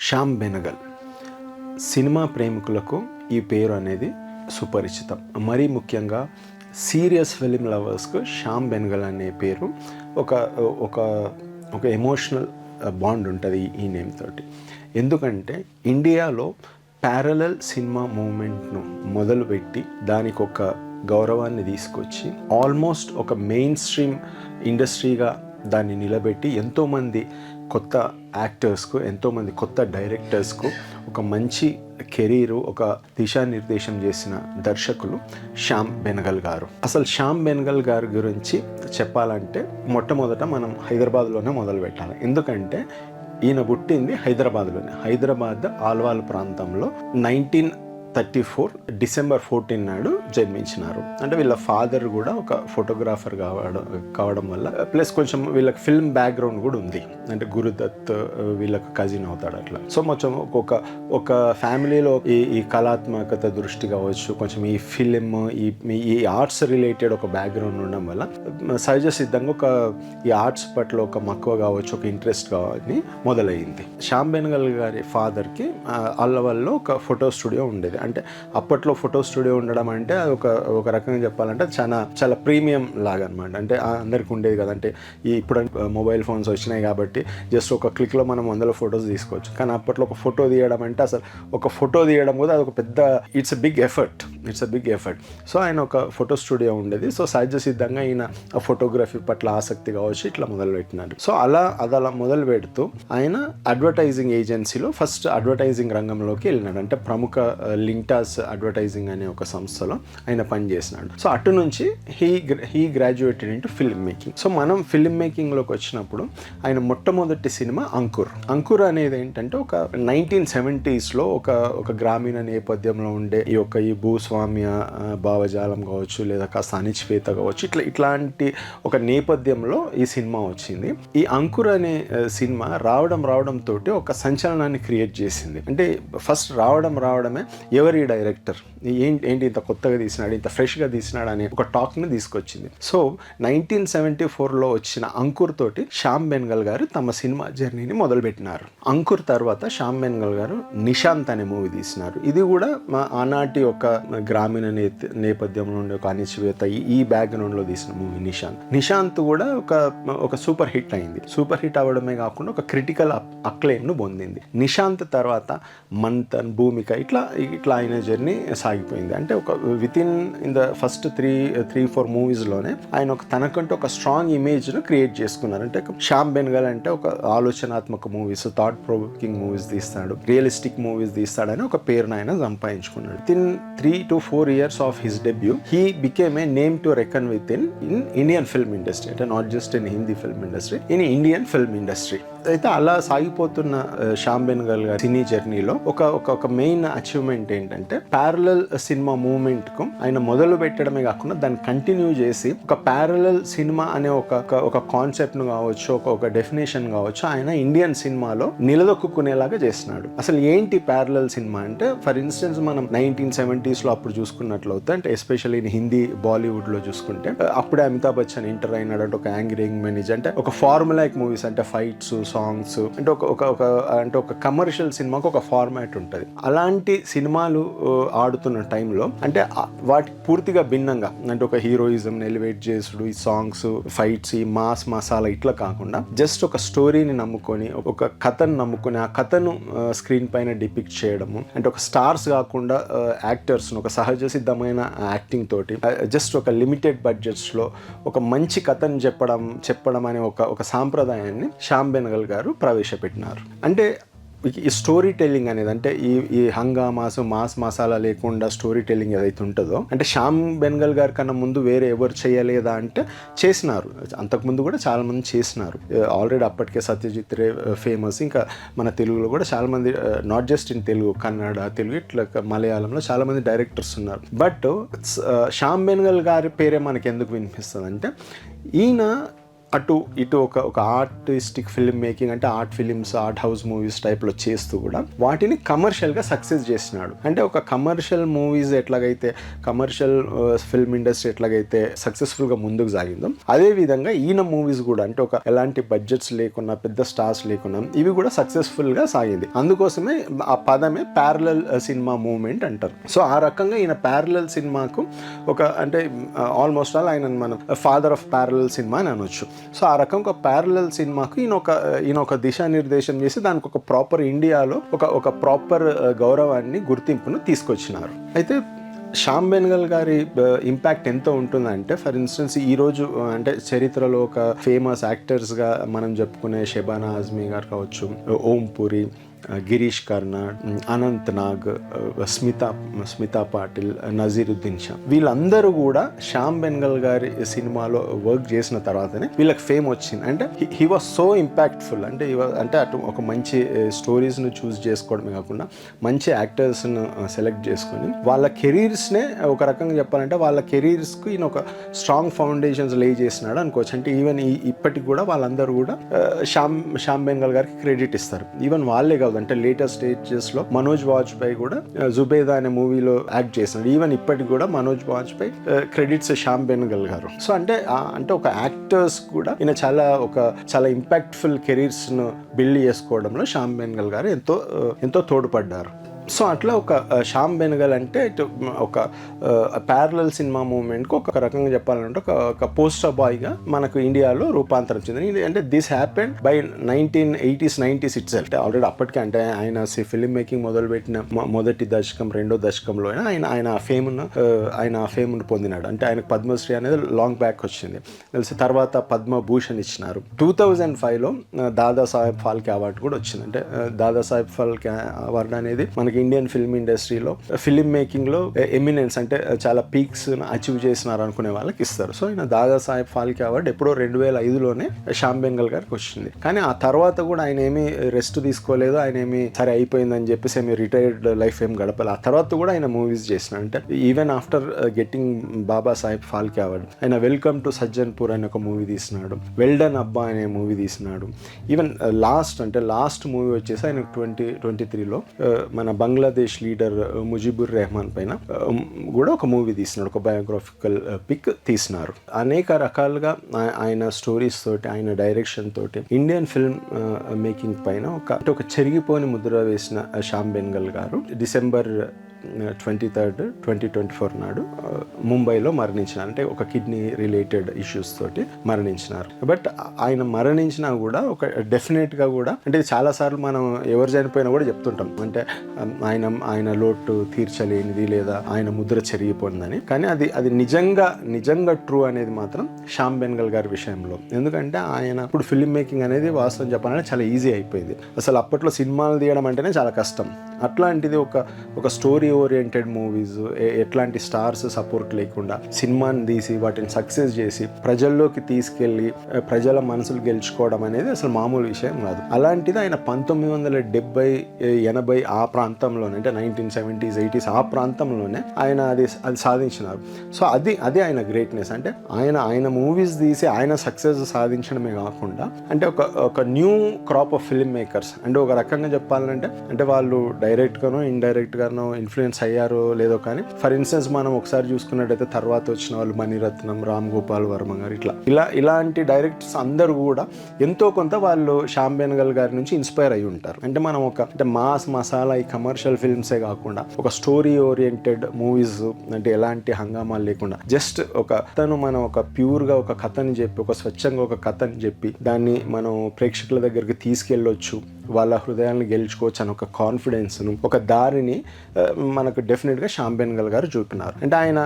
Shyam Benegal cinema ప్రేమికులకు ఈ పేరు అనేది సుపరిచితం. మరీ ముఖ్యంగా సీరియస్ ఫిలిం లవర్స్కు శ్యామ్ బెనగల్ అనే పేరు ఒక ఒక ఒక ఎమోషనల్ బాండ్ ఉంటుంది ఈ నేమ్ తోటి. ఎందుకంటే ఇండియాలో ప్యారలల్ సినిమా మూమెంట్ను మొదలుపెట్టి దానికి ఒక గౌరవాన్ని తీసుకొచ్చి ఆల్మోస్ట్ ఒక మెయిన్ స్ట్రీమ్ ఇండస్ట్రీగా దాన్ని నిలబెట్టి ఎంతోమంది కొత్త యాక్టర్స్కు, ఎంతోమంది కొత్త డైరెక్టర్స్కు ఒక మంచి కెరీరు, ఒక దిశానిర్దేశం చేసిన దర్శకులు శ్యామ్ బెనగల్ గారు. అసలు శ్యామ్ బెనగల్ గారి గురించి చెప్పాలంటే మొట్టమొదట మనం హైదరాబాద్లోనే మొదలు పెట్టాలి. ఎందుకంటే ఈయన పుట్టింది హైదరాబాద్లోనే, హైదరాబాద్ ఆల్వాల్ ప్రాంతంలో 1934 డిసెంబర్ 14 నాడు జన్మించినారు. అంటే వీళ్ళ ఫాదర్ కూడా ఒక ఫోటోగ్రాఫర్ కావడం వల్ల ప్లస్ కొంచెం వీళ్ళకి ఫిల్మ్ బ్యాక్గ్రౌండ్ కూడా ఉంది. అంటే గురుదత్ వీళ్ళకి కజిన్ అవుతాడు అట్లా. సో కొంచెం ఒక ఫ్యామిలీలో ఈ కళాత్మకత దృష్టి కావచ్చు, కొంచెం ఈ ఫిలిం ఈ ఆర్ట్స్ రిలేటెడ్ ఒక బ్యాక్గ్రౌండ్ ఉండడం వల్ల సహజ సిద్ధంగా ఈ ఆర్ట్స్ పట్ల ఒక మక్కువ కావచ్చు, ఒక ఇంట్రెస్ట్ కావాలని మొదలైంది. శ్యామ్ బెనగల్ గారి ఫాదర్కి అల్లవల్లో ఒక ఫోటో స్టూడియో ఉండేది. అంటే అప్పట్లో ఫోటో స్టూడియో ఉండడం అంటే అది ఒక రకంగా చెప్పాలంటే చాలా ప్రీమియం లాగా అనమాట. అంటే అందరికి ఉండేది కదా. అంటే ఇప్పుడు మొబైల్ ఫోన్స్ వచ్చినాయి కాబట్టి జస్ట్ ఒక క్లిక్లో మనం 100 ఫొటోస్ తీసుకోవచ్చు. కానీ అప్పట్లో ఒక ఫోటో తీయడం అంటే అసలు ఒక ఫోటో తీయడం కూడా అది ఒక పెద్ద it's a big effort. So ఆయన ఒక ఫోటో స్టూడియో ఉండేది. సో సహజ సిద్ధంగా ఈయన ఆ ఫోటోగ్రఫీ పట్ల ఆసక్తి కావచ్చు ఇట్లా మొదలుపెట్టినాడు. సో అలా మొదలు పెడుతూ ఆయన అడ్వర్టైజింగ్ ఏజెన్సీలో ఫస్ట్ అడ్వర్టైజింగ్ రంగంలోకి వెళ్ళినాడు. అంటే ప్రముఖ లింటాస్ అడ్వర్టైజింగ్ అనే ఒక సంస్థలో ఆయన పనిచేసినాడు. సో అటు నుంచి he graduated into film making. So మనం ఫిల్మ్ మేకింగ్లోకి వచ్చినప్పుడు ఆయన మొట్టమొదటి సినిమా అంకుర్ అనేది ఏంటంటే ఒక 1970s ఒక గ్రామీణ నేపథ్యంలో ఉండే ఈ భూస్వామ్య భావజాలం కావచ్చు, లేదా కాస్త అణిచివేత కావచ్చు, ఇట్లాంటి ఒక నేపథ్యంలో ఈ సినిమా వచ్చింది. ఈ అంకుర్ అనే సినిమా రావడం తోటి ఒక సంచలనాన్ని క్రియేట్ చేసింది. అంటే ఫస్ట్ రావడమే ఎవరి డైరెక్టర్ ఏంటి ఇంత కొత్తగా తీసినాడు, ఇంత ఫ్రెష్గా తీసినాడు అనే ఒక టాక్ని తీసుకొచ్చింది. సో 1974లో వచ్చిన అంకుర్ తోటి శ్యామ్ బెనగల్ గారు తమ సినిమా జర్నీని మొదలుపెట్టినారు. అంకుర్ తర్వాత శ్యామ్ బెనగల్ గారు నిశాంత్ అనే మూవీ తీసినారు. ఇది కూడా ఆనాటి ఒక గ్రామీణ నేపథ్యంలో ఉండే ఒక అణిచివేత ఈ బ్యాక్గ్రౌండ్లో తీసిన మూవీ నిశాంత్ కూడా ఒక సూపర్ హిట్ అయింది. సూపర్ హిట్ అవ్వడమే కాకుండా ఒక క్రిటికల్ అక్లెయిమ్ను పొందింది. నిశాంత్ తర్వాత మంతన్, భూమిక ఇట్లా ఆయన జర్నీ సాగిపోయింది. అంటే ఒక వితిన్ ఇన్ ద ఫస్ట్ 3-4 మూవీస్లోనే ఆయన తనకంటూ ఒక స్ట్రాంగ్ ఇమేజ్ను క్రియేట్ చేసుకున్నారు. అంటే శ్యామ్ బెనగల్ అంటే ఒక ఆలోచనాత్మక మూవీస్, థాట్ ప్రొవోకింగ్ మూవీస్ తీస్తాడు, రియలిస్టిక్ మూవీస్ తీస్తాడని ఒక పేరును ఆయన సంపాదించుకున్నాడు. Within 3 to 4 years of his debut he became a name to reckon with in Indian film industry. అంటే not just in Hindi film industry, in Indian film industry. అయితే అలా సాగిపోతున్న శ్యామ్ బెనగల్ గారి సినీ జర్నీలో ఒక మెయిన్ అచీవ్మెంట్ ఏంటంటే ప్యారలల్ సినిమా మూవ్మెంట్ కు ఆయన మొదలు పెట్టడమే కాకుండా దాన్ని కంటిన్యూ చేసి ఒక ప్యారలల్ సినిమా అనే ఒక కాన్సెప్ట్ ను కావచ్చు, ఒక డెఫినేషన్ కావచ్చు, ఆయన ఇండియన్ సినిమాలో నిలదొక్కునేలాగా చేసినాడు. అసలు ఏంటి ప్యారలల్ సినిమా అంటే, ఫర్ ఇన్స్టెన్స్ మనం 1970sలో అప్పుడు చూసుకున్నట్లయితే, అంటే ఎస్పెషల్లీ ఇన్ బాలీవుడ్ లో చూసుకుంటే అప్పుడే అమితాబ్ బచ్చన్ ఎంటర్ అయినాడు. అంటే ఒక యాంగ్రింగ్ మేనేజ్, అంటే ఒక ఫార్ములాయిక్ మూవీస్, అంటే ఫైట్స్, సాంగ్స్, అంటే ఒక కమర్షియల్ సినిమాకు ఒక ఫార్మాట్ ఉంటుంది. అలాంటి సినిమాలు ఆడుతున్న టైంలో అంటే వాటికి పూర్తిగా భిన్నంగా, అంటే ఒక హీరోయిజంని ఎలివేట్ చేసుడు, ఈ సాంగ్స్, ఫైట్స్, ఈ మాస్ మసాలా ఇట్లా కాకుండా జస్ట్ ఒక స్టోరీని నమ్ముకొని, ఒక కథను నమ్ముకొని ఆ కథను స్క్రీన్ పైన డిపిక్ట్ చేయడము, అంటే ఒక స్టార్స్ కాకుండా యాక్టర్స్ ఒక సహజ సిద్ధమైన యాక్టింగ్ తోటి జస్ట్ ఒక లిమిటెడ్ బడ్జెట్స్లో ఒక మంచి కథను చెప్పడం అనే ఒక సాంప్రదాయాన్ని శ్యామ్ బెనగల్ గారు ప్రవేశపెట్టినారు. అంటే ఈ స్టోరీ టెల్లింగ్ అనేది, అంటే ఈ హంగామాసు, మాస్ మసాలా లేకుండా స్టోరీ టెల్లింగ్ ఏదైతే ఉంటుందో, అంటే శ్యామ్ బెనగల్ గారి కన్నా ముందు వేరే ఎవరు చేయలేదా అంటే చేసినారు. అంతకుముందు కూడా చాలా మంది చేసినారు. ఆల్రెడీ అప్పటికే సత్యజిత్ రే ఫేమస్. ఇంకా మన తెలుగులో కూడా చాలా మంది, not just in Telugu, Kannada, Telugu, ఇట్లా మలయాళంలో చాలా మంది డైరెక్టర్స్ ఉన్నారు. బట్ శ్యామ్ బెనగల్ గారి పేరే మనకి ఎందుకు వినిపిస్తుంది అంటే, ఈయన అటు ఇటు ఒక ఆర్టిస్టిక్ ఫిల్మ్ మేకింగ్ అంటే art films, art house movies టైప్లో చేస్తూ కూడా వాటిని కమర్షియల్గా సక్సెస్ చేసినాడు. అంటే ఒక కమర్షియల్ మూవీస్ ఎట్లాగైతే కమర్షియల్ ఫిల్మ్ ఇండస్ట్రీ ఎట్లాగైతే సక్సెస్ఫుల్గా ముందుకు సాగిందో అదేవిధంగా ఈయన మూవీస్ కూడా అంటే ఒక ఎలాంటి బడ్జెట్స్ లేకున్నా పెద్ద స్టార్స్ లేకున్నా ఇవి కూడా సక్సెస్ఫుల్గా సాగింది. అందుకోసమే ఆ పదమే ప్యారలల్ సినిమా మూవ్మెంట్ అంటారు. సో ఆ రకంగా ఈయన ప్యారలల్ సినిమాకు ఒక అంటే ఆల్మోస్ట్ ఆల్ ఆయన మనం ఫాదర్ ఆఫ్ ప్యారలల్ సినిమా అని అనొచ్చు. సో ఆ రకంగా ఒక ప్యారలల్ సినిమాకు ఈయన ఒక దిశానిర్దేశం చేసి దానికి ఒక ప్రాపర్ ఇండియాలో ఒక ప్రాపర్ గౌరవాన్ని గుర్తింపును తీసుకొచ్చినారు. అయితే శ్యామ్ బెనగల్ గారి ఇంపాక్ట్ ఎంత ఉంటుందంటే ఫర్ ఇన్స్టెన్స్ ఈరోజు అంటే చరిత్రలో ఒక ఫేమస్ యాక్టర్స్గా మనం చెప్పుకునే షెబానా ఆజ్మీ గారు కావచ్చు, ఓం పురి, గిరీష్ కర్నాడ్, అనంత్ నాగ్, స్మితా పాటిల్, నజీరుద్దీన్ షా, వీళ్ళందరూ కూడా శ్యామ్ బెనగల్ గారి సినిమాలో వర్క్ చేసిన తర్వాతనే వీళ్ళకి ఫేమ్ వచ్చింది. అంటే హీ వాజ్ సో ఇంపాక్ట్ఫుల్. అంటే అటు ఒక మంచి స్టోరీస్ను చూస్ చేసుకోవడమే కాకుండా మంచి యాక్టర్స్ను సెలెక్ట్ చేసుకొని వాళ్ళ కెరీర్స్నే ఒక రకంగా చెప్పాలంటే వాళ్ళ కెరీర్స్కి ఈయన ఒక స్ట్రాంగ్ ఫౌండేషన్స్ లే చేసినాడు అనుకోవచ్చు. అంటే ఈవెన్ ఇప్పటికి కూడా వాళ్ళందరూ కూడా శ్యామ్ బెనగల్ గారికి క్రెడిట్ ఇస్తారు. ఈవెన్ వాళ్ళే కాదు, అంటే లేటెస్ట్ స్టేజెస్లో మనోజ్ వాజ్పేయి కూడా జుబేదా అనే మూవీలో యాక్ట్ చేసినాడు. ఈవెన్ ఇప్పటికి కూడా మనోజ్ వాజ్పేయి క్రెడిట్స్ శ్యామ్ బెనగల్ గారు. సో అంటే ఒక యాక్టర్స్ కూడా ఈయన చాలా ఇంపాక్ట్ఫుల్ కెరీర్స్ను బిల్డ్ చేసుకోవడంలో శ్యామ్ బెనగల్ గారు ఎంతో తోడ్పడ్డారు. సో అట్లా ఒక శ్యామ్ బెనగల్ అంటే ఒక ప్యారలల్ సినిమా మూవ్మెంట్కి ఒక రకంగా చెప్పాలంటే ఒక పోస్టర్ బాయ్గా మనకు ఇండియాలో రూపాంతరం చెందింది. అంటే this happened by 1980s 90s it self. Already అప్పటికే అంటే ఆయన ఫిల్మ్ మేకింగ్ మొదలుపెట్టిన మొదటి దశకం రెండో దశకంలో ఆయన ఆ ఫేమ్ను పొందినాడు. అంటే ఆయనకు పద్మశ్రీ అనేది లాంగ్ బ్యాక్ వచ్చింది తెలిసి. తర్వాత పద్మభూషణ్ ఇచ్చినారు. 2005లో దాదాసాహెబ్ ఫాల్కే అవార్డు కూడా వచ్చింది. అంటే దాదాసాహెబ్ ఫాల్కే అవార్డు అనేది మనకి ఇండియన్ ఫిల్మ్ ఇండస్ట్రీలో ఫిల్మ్ మేకింగ్లో ఎమినెన్స్ అంటే చాలా పీక్స్ అచీవ్ చేసినారు అనుకునే వాళ్ళకి ఇస్తారు. సో ఆయన దాదాసాహెబ్ ఫాల్కే అవార్డు ఎప్పుడో 2005లోనే శ్యామ్ బెనగల్ గారికి వచ్చింది. కానీ ఆ తర్వాత కూడా ఆయన ఏమీ రెస్ట్ తీసుకోలేదు, ఆయన ఏమి సరే అయిపోయిందని చెప్పేసి ఏమి రిటైర్డ్ లైఫ్ ఏం గడపాలి. ఆ తర్వాత కూడా ఆయన మూవీస్ చేసినాడు. అంటే even after getting Baba Saheb Phalke award ఆయన వెల్కమ్ టు సజ్జన్పూర్ అనే ఒక మూవీ తీసినాడు, వెల్డన్ అబ్బా అనే మూవీ తీసినాడు. ఈవెన్ లాస్ట్ మూవీ వచ్చేసి ఆయన 2023లో మన బంగ్లాదేశ్ లీడర్ ముజిబుర్ రెహమాన్ పైన కూడా ఒక మూవీ తీసినాడు, ఒక బయోగ్రాఫికల్ పిక్ తీసినారు. అనేక రకాలుగా ఆయన స్టోరీస్ తోటి ఆయన డైరెక్షన్ తోటి ఇండియన్ ఫిల్మ్ మేకింగ్ పైన ఒక చెరిగిపోని ముద్ర వేసిన శ్యామ్ బెనగల్ గారు డిసెంబర్ 23rd 2024 నాడు ముంబైలో మరణించినారు. అంటే ఒక కిడ్నీ రిలేటెడ్ ఇష్యూస్ తోటి మరణించినారు. బట్ ఆయన మరణించినా కూడా ఒక డెఫినెట్గా కూడా అంటే చాలాసార్లు మనం ఎవరు చనిపోయినా కూడా చెప్తుంటాం అంటే ఆయన లోటు తీర్చలేనిది లేదా ఆయన ముద్ర చెరిగిపోయిందని. కానీ అది నిజంగా ట్రూ అనేది మాత్రం శ్యామ్ బెనగల్ గారి విషయంలో. ఎందుకంటే ఆయన ఇప్పుడు ఫిల్మ్ మేకింగ్ అనేది వాస్తవం చెప్పాలంటే చాలా ఈజీ అయిపోయింది. అసలు అప్పట్లో సినిమాలు తీయడం అంటేనే చాలా కష్టం. అట్లాంటిది ఒక స్టోరీ ఓరియంటెడ్ మూవీస్ ఎట్లాంటి స్టార్స్ సపోర్ట్ లేకుండా సినిమాని తీసి వాటిని సక్సెస్ చేసి ప్రజల్లోకి తీసుకెళ్ళి ప్రజల మనసులు గెలుచుకోవడం అనేది అసలు మామూలు విషయం కాదు. అలాంటిది ఆయన 1970-80 ఆ ప్రాంతంలోనే అంటే 1970s 80s ఆ ప్రాంతంలోనే ఆయన అది సాధించినారు. సో అది ఆయన గ్రేట్నెస్. అంటే ఆయన మూవీస్ తీసి ఆయన సక్సెస్ సాధించడమే కాకుండా అంటే ఒక new crop of film makers అంటే ఒక రకంగా చెప్పాలంటే అంటే వాళ్ళు డైరెక్ట్గానో ఇండైరెక్ట్గానో ఇన్ఫ్లుయెన్స్ అయ్యారో లేదో కానీ ఫర్ ఇన్స్టెన్స్ మనం ఒకసారి చూసుకున్నట్టయితే తర్వాత వచ్చిన వాళ్ళు మణిరత్నం, రామ్ గోపాల్ వర్మ గారు ఇలాంటి డైరెక్టర్స్ అందరూ కూడా ఎంతో కొంత వాళ్ళు శ్యామ్ బెనగల్ గారి నుంచి ఇన్స్పైర్ అయ్యి ఉంటారు. అంటే మనం అంటే మాస్ మసాలా ఈ కమర్షియల్ ఫిల్మ్సే కాకుండా ఒక స్టోరీ ఓరియంటెడ్ మూవీస్ అంటే ఎలాంటి హంగామాలు లేకుండా జస్ట్ మనం ఒక ప్యూర్గా ఒక కథని చెప్పి ఒక స్వచ్ఛంగా ఒక కథని చెప్పి దాన్ని మనం ప్రేక్షకుల దగ్గరికి తీసుకెళ్ళొచ్చు, వాళ్ళ హృదయాలను గెలుచుకోవచ్చు అని ఒక కాన్ఫిడెన్స్ను ఒక దారిని మనకు డెఫినెట్గా శ్యామ్ బెనగల్ గారు చూపినారు. అంటే ఆయన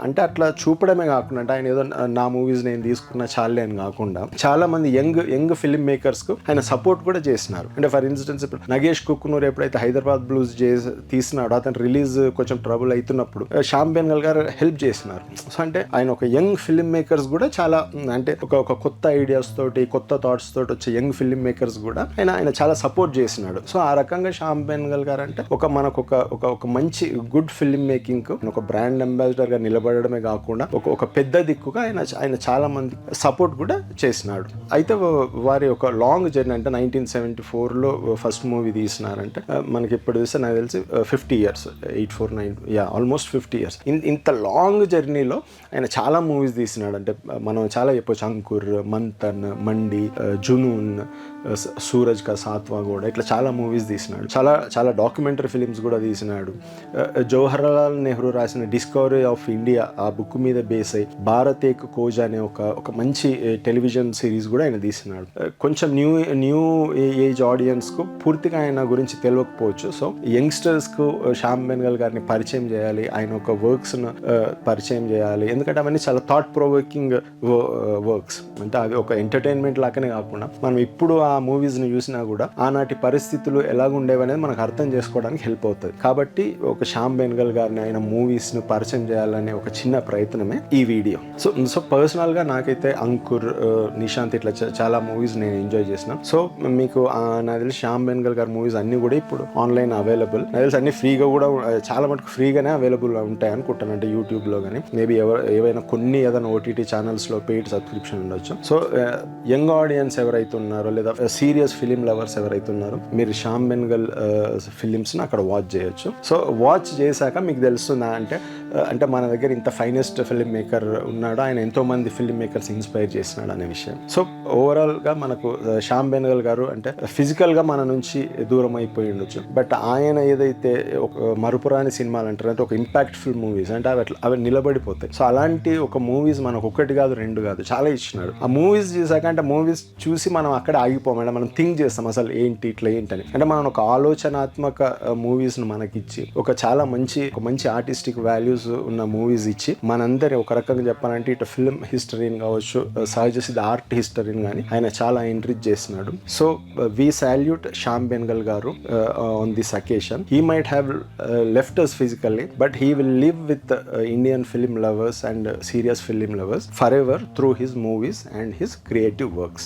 అంటే అట్లా చూపడమే కాకుండా అంటే ఆయన ఏదో నా మూవీస్ నేను తీసుకున్న చాలే అని కాకుండా చాలా మంది యంగ్ ఫిల్మ్ మేకర్స్కు ఆయన సపోర్ట్ కూడా చేసినారు. అంటే ఫర్ ఇన్స్టెన్స్ ఇప్పుడు నగేష్ కుక్కునూర్ ఎప్పుడైతే హైదరాబాద్ బ్లూస్ తీసినాడో అతను రిలీజ్ కొంచెం ట్రబుల్ అవుతున్నప్పుడు శ్యామ్ బెనగల్ గారు హెల్ప్ చేసినారు. సో అంటే ఆయన ఒక యంగ్ ఫిల్మ్ మేకర్స్ కూడా చాలా అంటే ఒక కొత్త ఐడియాస్ తోటి కొత్త థాట్స్ తోటి వచ్చే యంగ్ ఫిల్మ్ మేకర్స్ కూడా ఆయన చాలా సపోర్ట్ సపోర్ట్ చేసినాడు. సో ఆ రకంగా శ్యామ్ బెనగల్ గారు అంటే మనకు ఒక మంచి గుడ్ ఫిల్మ్ మేకింగ్ ఒక బ్రాండ్ అంబాసిడర్ గా నిలబడమే కాకుండా ఒక పెద్ద దిక్కుగా ఆయన చాలా మంది సపోర్ట్ కూడా చేసినాడు. అయితే వారి ఒక లాంగ్ జర్నీ అంటే 1974లో ఫస్ట్ మూవీ తీసినారంటే మనకి ఇప్పుడు చూస్తే నాకు తెలిసి 50 years, 849 ఆల్మోస్ట్ 50 years. ఇంత లాంగ్ జర్నీలో ఆయన చాలా మూవీస్ తీసినాడు. అంటే మనం చాలా చెప్పొచ్చు, అంకుర్, మంతన్, మండి, జునూన్, సూరజ్ కా సాత్వా కూడా ఇట్లా చాలా మూవీస్ తీసినాడు. చాలా డాక్యుమెంటరీ ఫిలిమ్స్ కూడా తీసినాడు. జవహర్లాల్ నెహ్రూ రాసిన డిస్కవరీ ఆఫ్ ఇండియా ఆ బుక్ మీద బేస్ అయ్యి భారత్ ఏక్ కోజ్ అనే ఒక మంచి టెలివిజన్ సిరీస్ కూడా ఆయన తీసినాడు. కొంచెం న్యూ ఏజ్ ఆడియన్స్కు పూర్తిగా ఆయన గురించి తెలియకపోవచ్చు. సో యంగ్స్టర్స్కు శ్యామ్ బెనగల్ గారిని పరిచయం చేయాలి, ఆయన ఒక వర్క్స్ను పరిచయం చేయాలి. ఎందుకంటే అవన్నీ చాలా థాట్ ప్రొవోకింగ్ వర్క్స్. అంటే అది ఒక ఎంటర్టైన్మెంట్ లాగానే కాకుండా మనం ఇప్పుడు ఆ మూవీస్ని చూసినా కూడా ఆనాటి పరిస్థితులు ఎలాగుండేవి అనేది మనకు అర్థం చేసుకోవడానికి హెల్ప్ అవుతుంది. కాబట్టి ఒక శ్యామ్ బెనగల్ గారిని ఆయన మూవీస్ను పరిచయం చేయాలనే ఒక చిన్న ప్రయత్నమే ఈ వీడియో. సో పర్సనల్గా నాకైతే అంకుర్, నిశాంత్ ఇట్లా చాలా మూవీస్ నేను ఎంజాయ్ చేసిన. సో మీకు నాకు తెలిసి శ్యామ్ బెనగల్ గారి మూవీస్ అన్నీ కూడా ఇప్పుడు ఆన్లైన్ అవైలబుల్. నాకు తెలిసి అన్ని ఫ్రీగా కూడా చాలా మటుకు ఫ్రీగానే అవైలబుల్ ఉంటాయి అనుకుంటాను. అంటే యూట్యూబ్లో కానీ మేబీ ఏవైనా కొన్ని ఏదైనా OTT ఛానల్స్లో పెయిడ్ సబ్స్క్రిప్షన్ ఉండొచ్చు. సో యంగ్ ఆడియన్స్ ఎవరైతే ఉన్నారో లేదా సీరియస్ ఫిలిం లవర్స్ ఎవరైతే ఉన్నారో మీరు శ్యామ్ బెనగల్ ఫిలిమ్స్ని అక్కడ వాచ్ చేయొచ్చు. సో వాచ్ చేశాక మీకు తెలుస్తుందా అంటే మన దగ్గర ఇంత ఫైనెస్ట్ ఫిల్మ్ మేకర్ ఉన్నాడు, ఆయన ఎంతోమంది ఫిల్మ్ మేకర్స్ ఇన్స్పైర్ చేసినాడు అనే విషయం. సో ఓవరాల్గా మనకు శ్యామ్ బెనగల్ గారు అంటే ఫిజికల్గా మన నుంచి దూరం అయిపోయి ఉండొచ్చు, బట్ ఆయన ఏదైతే ఒక మరుపురాని సినిమాలు అంటారు అంటే ఒక ఇంపాక్ట్ఫుల్ మూవీస్ అంటే అవి నిలబడిపోతాయి. సో అలాంటి ఒక మూవీస్ మనకు ఒకటి కాదు, రెండు కాదు, చాలా ఇచ్చినాడు. ఆ మూవీస్ చూసాక అంటే మూవీస్ చూసి మనం అక్కడ ఆగిపోమంటే మనం థింక్ చేస్తాం అసలు ఏంటి ఇట్లా ఏంటని. అంటే మనం ఒక ఆలోచనాత్మక మూవీస్ను మనకిచ్చి ఒక చాలా మంచి ఆర్టిస్టిక్ వాల్యూస్ ఉన్న మూవీస్ ఇచ్చి మనందరి ఒక రకంగా చెప్పాలంటే ఇటు ఫిల్మ్ హిస్టరీని కావచ్చు, సహజ సిద్ధ ఆర్ట్ హిస్టరీని కానీ ఆయన చాలా ఎంట్రీచ్ చేసినాడు. So we salute Shyam Benegal గారు on this occasion. He might have left us physically, but he will live with Indian film lovers and serious film lovers forever through his movies and his creative works.